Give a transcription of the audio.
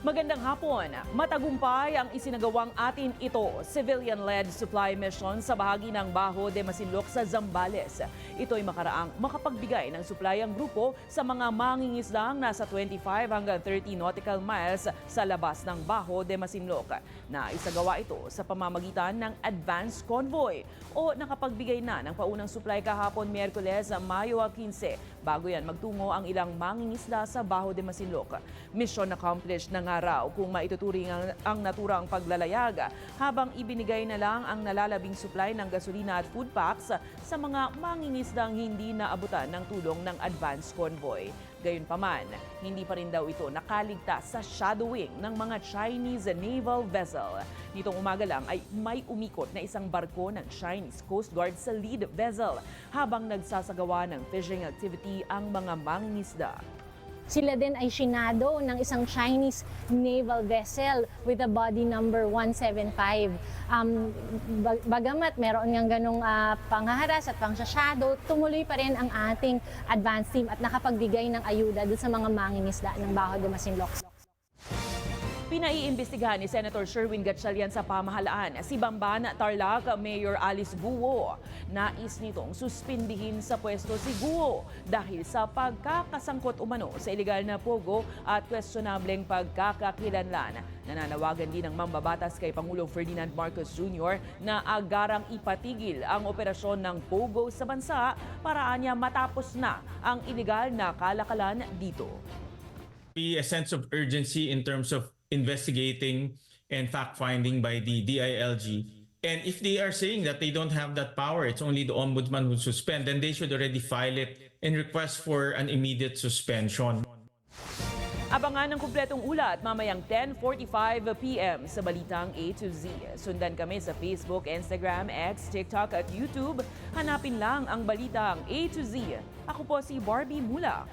Magandang hapon. Matagumpay ang isinagawang atin ito, civilian-led supply mission sa bahagi ng Bajo de Masinloc sa Zambales. Ito'y makaraang makapagbigay ng supply ang grupo sa mga mangingisdang nasa 25 hanggang 30 nautical miles sa labas ng Bajo de Masinloc. Naisagawa ito sa pamamagitan ng advance convoy o nakapagbigay na ng paunang supply kahapon Miyerkules, Mayo 15 bago yan magtungo ang ilang mangingisda sa Bajo de Masinloc. Mission accomplished na nga raw kung maituturing ang naturang paglalayag habang ibinigay na lang ang nalalabing supply ng gasolina at food packs sa mga mangingisdang hindi naabutan ng tulong ng advance convoy. Gayunpaman, hindi pa rin daw ito nakaligtas sa shadowing ng mga Chinese naval vessel. Nitong umaga lang ay may umikot na isang barko ng Chinese Coast Guard sa lead vessel habang nagsasagawa ng fishing activity ang mga mangingisda. Sila din ay sinado ng isang Chinese naval vessel with a body number 175. Bagamat meron ngang ganong panghaharas at pangsasyado, tumuloy pa rin ang ating advance team at nakapagbigay ng ayuda doon sa mga mangingisda ng Bajo de Masinloc. Pinaiimbestigahan ni Senator Sherwin Gatchalian sa pamahalaan si Bamban Tarlac Mayor Alice Guo. Nais nitong suspindihin sa pwesto si Guo dahil sa pagkakasangkot umano sa ilegal na pogo at questionableng pagkakakilanlan. Nananawagan din ng mambabatas kay Pangulong Ferdinand Marcos Jr. na agarang ipatigil ang operasyon ng pogo sa bansa para anya matapos na ang ilegal na kalakalan dito. Be a sense of urgency in terms of investigating and fact-finding by the DILG. And if they are saying that they don't have that power, it's only the ombudsman who suspend, then they should already file it and request for an immediate suspension. Abangan ang kumpletong ulat mamayang 10:45 p.m. sa Balitang A to Z. Sundan kami sa Facebook, Instagram, X, TikTok at YouTube. Hanapin lang ang Balitang A to Z. Ako po si Barbie Mulak.